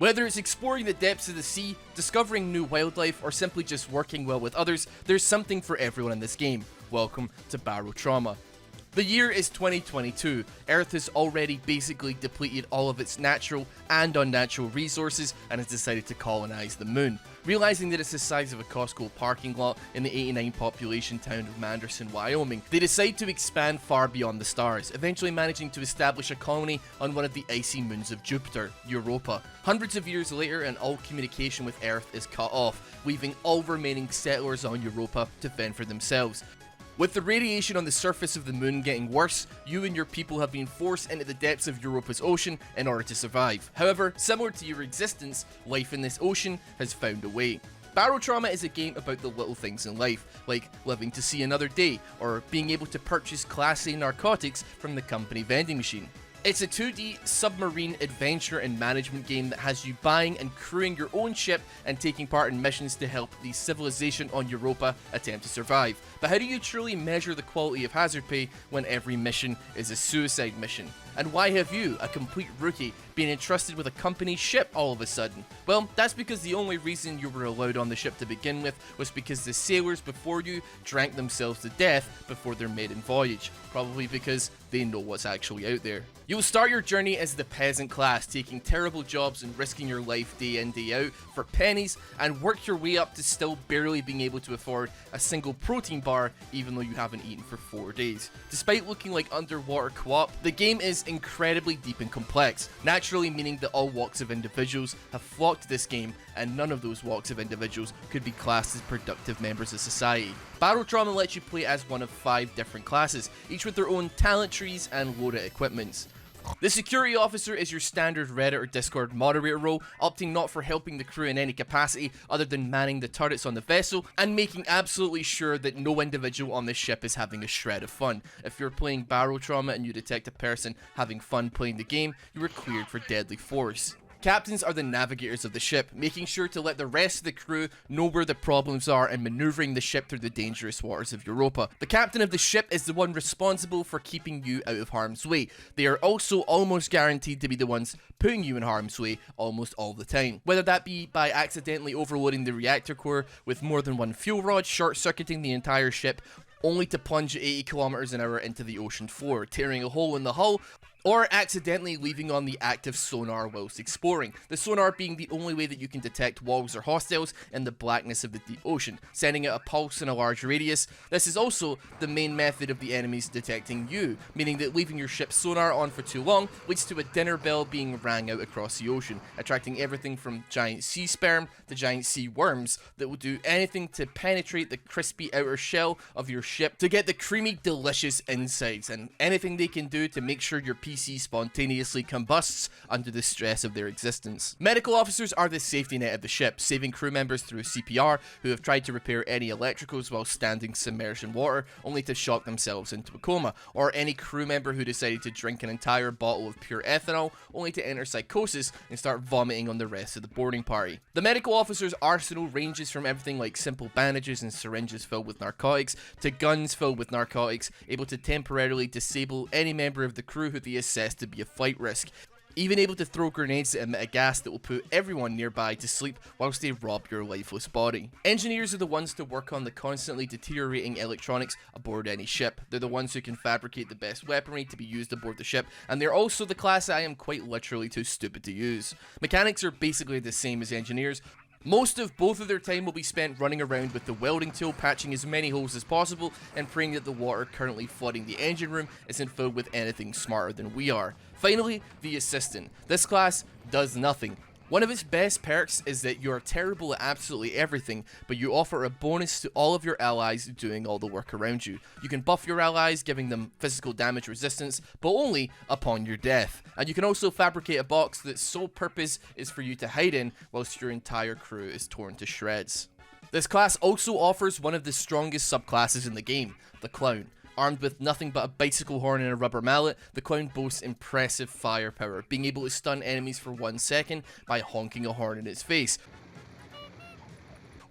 Whether it's exploring the depths of the sea, discovering new wildlife, or simply just working well with others, there's something for everyone in this game. Welcome to Barotrauma. The year is 2022. Earth has already basically depleted all of its natural and unnatural resources and has decided to colonize the moon. Realizing that it's the size of a Costco parking lot in the 89 population town of Manderson, Wyoming, they decide to expand far beyond the stars, eventually managing to establish a colony on one of the icy moons of Jupiter, Europa. Hundreds of years later, and all communication with Earth is cut off, leaving all remaining settlers on Europa to fend for themselves. With the radiation on the surface of the moon getting worse, you and your people have been forced into the depths of Europa's ocean in order to survive. However, similar to your existence, life in this ocean has found a way. Barotrauma is a game about the little things in life, like living to see another day, or being able to purchase Class A narcotics from the company vending machine. It's a 2D submarine adventure and management game that has you buying and crewing your own ship and taking part in missions to help the civilization on Europa attempt to survive. But how do you truly measure the quality of hazard pay when every mission is a suicide mission? And why have you, a complete rookie, been entrusted with a company ship all of a sudden? Well, that's because the only reason you were allowed on the ship to begin with was because the sailors before you drank themselves to death before their maiden voyage. Probably because they know what's actually out there. You'll start your journey as the peasant class, taking terrible jobs and risking your life day in day out for pennies, and work your way up to still barely being able to afford a single protein bar even though you haven't eaten for 4 days. Despite looking like underwater co-op, the game is incredibly deep and complex, naturally meaning that all walks of individuals have flocked to this game, and none of those walks of individuals could be classed as productive members of society. Barotrauma lets you play as one of 5 different classes, each with their own talent trees and loaded equipments. The security officer is your standard Reddit or Discord moderator role, opting not for helping the crew in any capacity other than manning the turrets on the vessel and making absolutely sure that no individual on the ship is having a shred of fun. If you're playing Barotrauma and you detect a person having fun playing the game, you are cleared for deadly force. Captains are the navigators of the ship, making sure to let the rest of the crew know where the problems are and maneuvering the ship through the dangerous waters of Europa. The captain of the ship is the one responsible for keeping you out of harm's way. They are also almost guaranteed to be the ones putting you in harm's way almost all the time. Whether that be by accidentally overloading the reactor core with more than one fuel rod, short-circuiting the entire ship, only to plunge at 80 kilometers an hour into the ocean floor, tearing a hole in the hull, or accidentally leaving on the active sonar whilst exploring, the sonar being the only way that you can detect walls or hostiles in the blackness of the deep ocean, sending out a pulse in a large radius. This is also the main method of the enemies detecting you, meaning that leaving your ship's sonar on for too long leads to a dinner bell being rang out across the ocean, attracting everything from giant sea sperm to giant sea worms that will do anything to penetrate the crispy outer shell of your ship to get the creamy, delicious insides, and anything they can do to make sure your PC spontaneously combusts under the stress of their existence. Medical officers are the safety net of the ship, saving crew members through CPR who have tried to repair any electricals while standing submerged in water only to shock themselves into a coma, or any crew member who decided to drink an entire bottle of pure ethanol only to enter psychosis and start vomiting on the rest of the boarding party. The medical officer's arsenal ranges from everything like simple bandages and syringes filled with narcotics to guns filled with narcotics, able to temporarily disable any member of the crew who they assessed to be a flight risk, even able to throw grenades that emit a gas that will put everyone nearby to sleep whilst they rob your lifeless body. Engineers are the ones to work on the constantly deteriorating electronics aboard any ship. They're the ones who can fabricate the best weaponry to be used aboard the ship, and they're also the class I am quite literally too stupid to use. Mechanics are basically the same as engineers. Most of both of their time will be spent running around with the welding tool, patching as many holes as possible, and praying that the water currently flooding the engine room isn't filled with anything smarter than we are. Finally, the assistant. This class does nothing. One of its best perks is that you are terrible at absolutely everything, but you offer a bonus to all of your allies doing all the work around you. You can buff your allies, giving them physical damage resistance, but only upon your death. And you can also fabricate a box that's sole purpose is for you to hide in whilst your entire crew is torn to shreds. This class also offers one of the strongest subclasses in the game, the Clown. Armed with nothing but a bicycle horn and a rubber mallet, the Clown boasts impressive firepower, being able to stun enemies for 1 second by honking a horn in its face,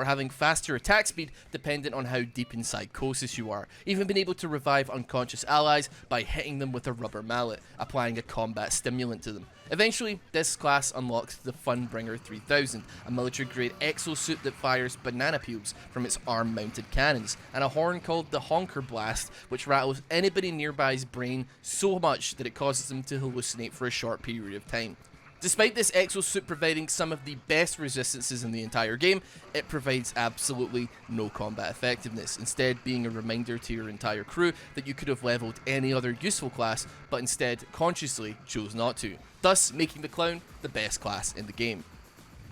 or having faster attack speed dependent on how deep in psychosis you are, even being able to revive unconscious allies by hitting them with a rubber mallet, applying a combat stimulant to them. Eventually, this class unlocks the Funbringer 3000, a military-grade exosuit that fires banana peels from its arm-mounted cannons, and a horn called the Honker Blast, which rattles anybody nearby's brain so much that it causes them to hallucinate for a short period of time. Despite this exosuit providing some of the best resistances in the entire game, it provides absolutely no combat effectiveness, instead being a reminder to your entire crew that you could have leveled any other useful class, but instead consciously chose not to, thus making the clown the best class in the game.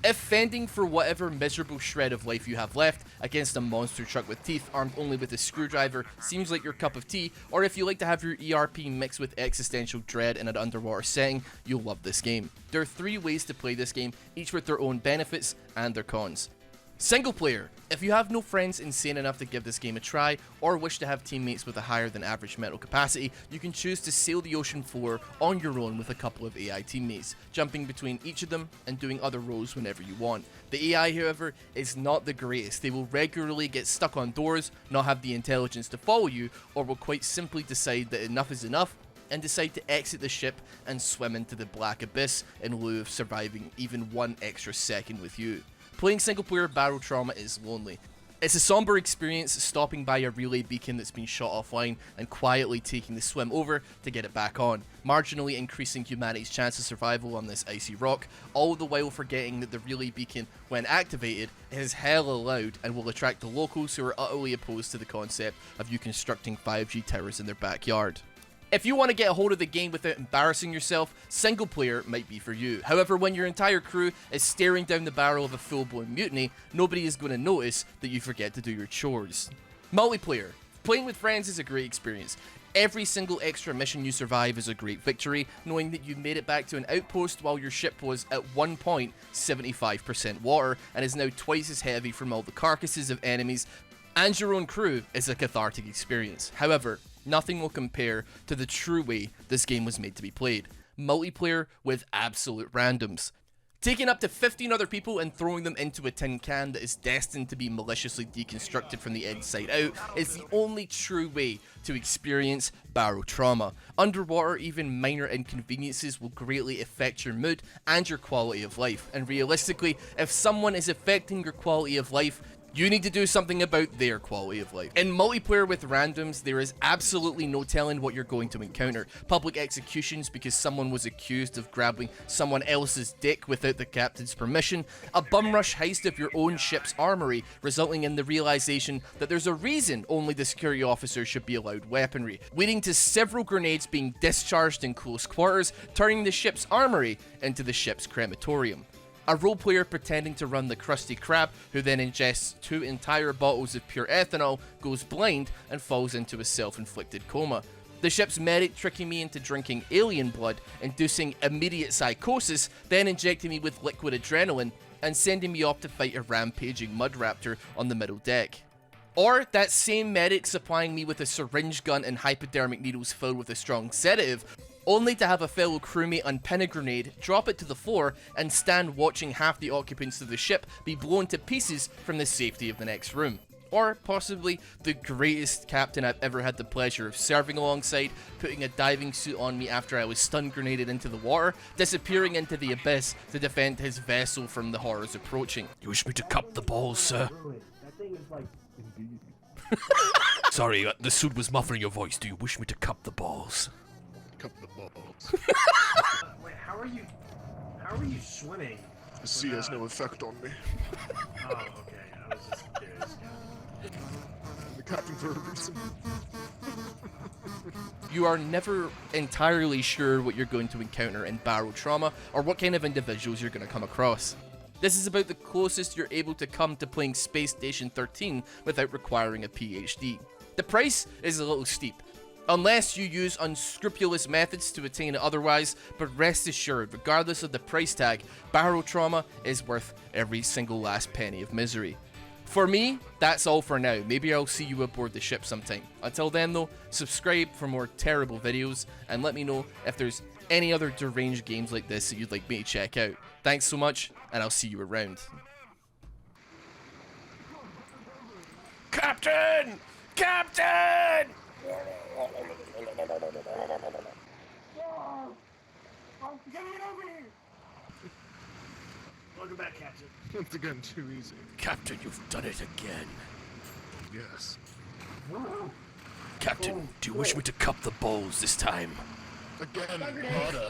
If fending for whatever miserable shred of life you have left against a monster truck with teeth armed only with a screwdriver seems like your cup of tea, or if you like to have your ERP mixed with existential dread in an underwater setting, you'll love this game. There are 3 ways to play this game, each with their own benefits and their cons. Single player. If you have no friends insane enough to give this game a try, or wish to have teammates with a higher than average mental capacity, you can choose to sail the ocean floor on your own with a couple of AI teammates, jumping between each of them and doing other roles whenever you want. The AI, however, is not the greatest. They will regularly get stuck on doors, not have the intelligence to follow you, or will quite simply decide that enough is enough and decide to exit the ship and swim into the black abyss in lieu of surviving even 1 extra second with you. Playing single-player Barotrauma is lonely. It's a somber experience stopping by a relay beacon that's been shot offline and quietly taking the swim over to get it back on, marginally increasing humanity's chance of survival on this icy rock, all the while forgetting that the relay beacon, when activated, is hella loud and will attract the locals who are utterly opposed to the concept of you constructing 5G towers in their backyard. If you want to get a hold of the game without embarrassing yourself, single player might be for you. However, when your entire crew is staring down the barrel of a full-blown mutiny, nobody is going to notice that you forget to do your chores. Multiplayer. Playing with friends is a great experience. Every single extra mission you survive is a great victory, knowing that you made it back to an outpost while your ship was, at one point, 75% water, and is now twice as heavy from all the carcasses of enemies, and your own crew is a cathartic experience. However, nothing will compare to the true way this game was made to be played. Multiplayer with absolute randoms. Taking up to 15 other people and throwing them into a tin can that is destined to be maliciously deconstructed from the inside out is the only true way to experience Barotrauma. Underwater, even minor inconveniences will greatly affect your mood and your quality of life, and realistically, if someone is affecting your quality of life, you need to do something about their quality of life. In multiplayer with randoms, there is absolutely no telling what you're going to encounter. Public executions because someone was accused of grabbing someone else's dick without the captain's permission, a bum rush heist of your own ship's armory, resulting in the realization that there's a reason only the security officer should be allowed weaponry, leading to several grenades being discharged in close quarters, turning the ship's armory into the ship's crematorium. A roleplayer pretending to run the Krusty Krab, who then ingests 2 entire bottles of pure ethanol, goes blind, and falls into a self-inflicted coma. The ship's medic tricking me into drinking alien blood, inducing immediate psychosis, then injecting me with liquid adrenaline, and sending me off to fight a rampaging mud raptor on the middle deck. Or that same medic supplying me with a syringe gun and hypodermic needles filled with a strong sedative, only to have a fellow crewmate unpin a grenade, drop it to the floor, and stand watching half the occupants of the ship be blown to pieces from the safety of the next room. Or possibly the greatest captain I've ever had the pleasure of serving alongside, putting a diving suit on me after I was stun grenaded into the water, disappearing into the abyss to defend his vessel from the horrors approaching. You wish me to cup the balls, sir? That thing is like... Sorry, the suit was muffling your voice. Do you wish me to cup the balls? Cup the balls. Wait, how are you swimming? The sea has no effect on me. Oh, okay. I was just curious. The captain for a reason. You are never entirely sure what you're going to encounter in Barotrauma, or what kind of individuals you're going to come across. This is about the closest you're able to come to playing Space Station 13 without requiring a PhD. The price is a little steep, unless you use unscrupulous methods to attain it otherwise, but rest assured, regardless of the price tag, Barotrauma is worth every single last penny of misery. For me, that's all for now. Maybe I'll see you aboard the ship sometime. Until then though, subscribe for more terrible videos, and let me know if there's any other deranged games like this that you'd like me to check out. Thanks so much, and I'll see you around. Captain! Captain! Welcome back, Captain. Once again, too easy. Captain, you've done it again. Yes. Captain, do you wish me to cup the bowls this time? Again, harder.